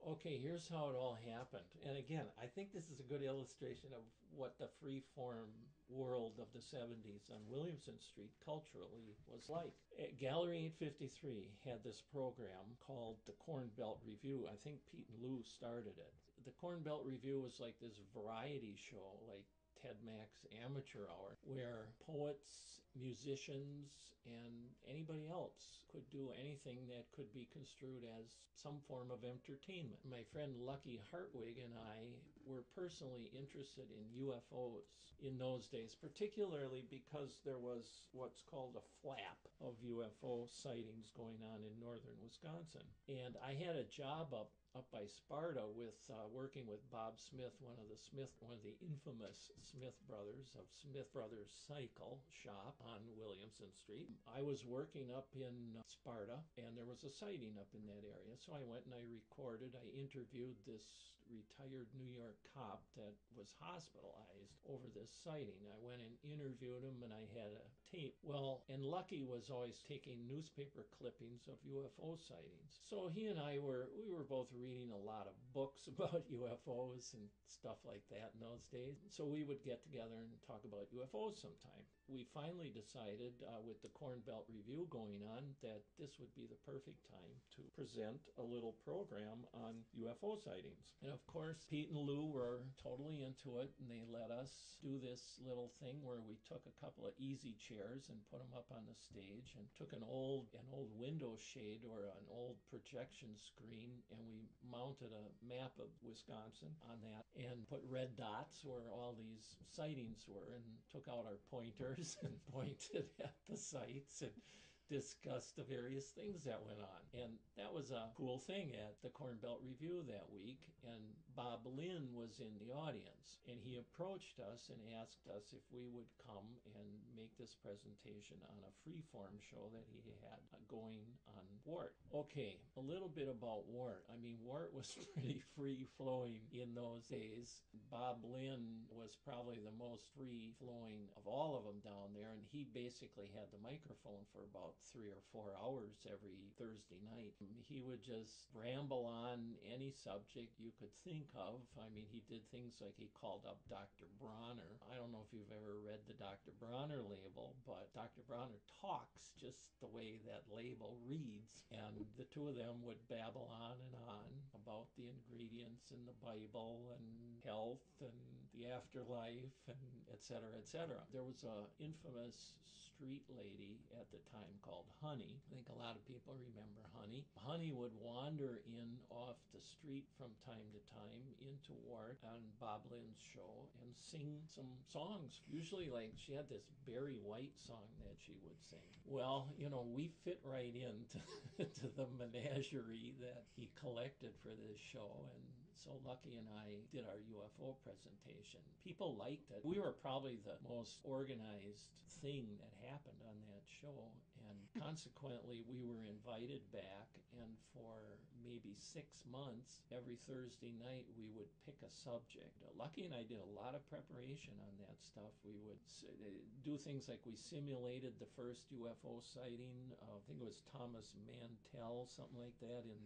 Okay, here's how it all happened. And again, I think this is a good illustration of what the free-form world of the 70s on Williamson Street culturally was like. Gallery 853 had this program called the Corn Belt Review. I think Pete and Lou started it. The Corn Belt Review was like this variety show, like Ted Mack's Amateur Hour, where poets, musicians, and anybody else could do anything that could be construed as some form of entertainment. My friend Lucky Hartwig and I were personally interested in UFOs in those days, particularly because there was what's called a flap of UFO sightings going on in northern Wisconsin. And I had a job up by Sparta with working with Bob Smith, one of the infamous Smith brothers of Smith Brothers Cycle Shop on Williamson Street. I was working up in Sparta, and there was a sighting up in that area, so I went and I interviewed this retired New York cop that was hospitalized over this sighting. I went and interviewed him, and I had a tape. Well, and Lucky was always taking newspaper clippings of UFO sightings. So he and I were both reading a lot of books about UFOs and stuff like that in those days. So we would get together and talk about UFOs sometime. We finally decided, with the Corn Belt Review going on, that this would be the perfect time to present a little program on UFO sightings. And of course, Pete and Lou were totally into it, and they let us do this little thing where we took a couple of easy chairs and put them up on the stage, and took an old window shade or an old projection screen, and we mounted a map of Wisconsin on that and put red dots where all these sightings were, and took out our pointers and pointed at the sites and discussed the various things that went on. And that was a cool thing at the Corn Belt Review that week. And Bob Lynn was in the audience, and he approached us and asked us if we would come and make this presentation on a freeform show that he had going on WORT. Okay, a little bit about WORT. I mean, WORT was pretty free-flowing in those days. Bob Lynn was probably the most free-flowing of all of them down there, and he basically had the microphone for about 3 or 4 hours every Thursday night. He would just ramble on any subject you could think of. I mean, he did things like he called up Dr. Bronner. I don't know if you've ever read the Dr. Bronner label, but Dr. Bronner talks just the way that label reads. And the two of them would babble on and on about the ingredients in the Bible and health and the afterlife and et cetera, et cetera. There was an infamous street lady at the time called Honey. I think a lot of people remember Honey. Honey would wander in off the street from time to time into WORT on Bob Lynn's show and sing some songs. Usually, like, she had this Barry White song that she would sing. Well, we fit right into to the menagerie that he collected for this show, and so Lucky and I did our UFO presentation. People liked it. We were probably the most organized thing that happened on that show, and consequently we were invited back, and for maybe 6 months every Thursday night we would pick a subject. Lucky and I did a lot of preparation on that stuff. We would do things like we simulated the first UFO sighting, I think it was Thomas Mantell, something like that, in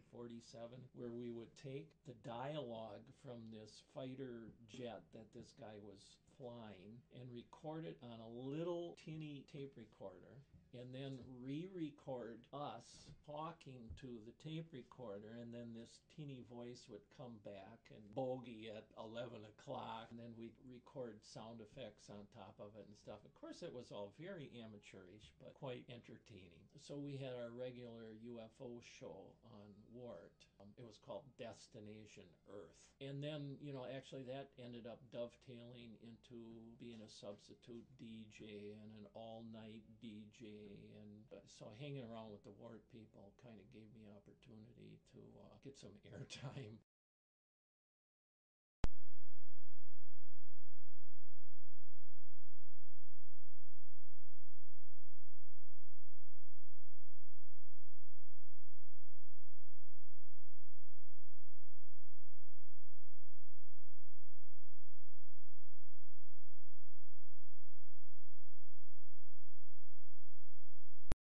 1947, where we would take the dialogue from this fighter jet that this guy was flying and record it on a little tinny tape recorder, and then re-record us talking to the tape recorder, and then this teeny voice would come back and bogey at 11 o'clock, and then we'd record sound effects on top of it and stuff. Of course, it was all very amateurish, but quite entertaining. So we had our regular UFO show on WORT. It was called Destination Earth. And then, actually that ended up dovetailing into being a substitute DJ and an all-night DJ, and so hanging around with the WORT people kind of gave me opportunity to get some airtime.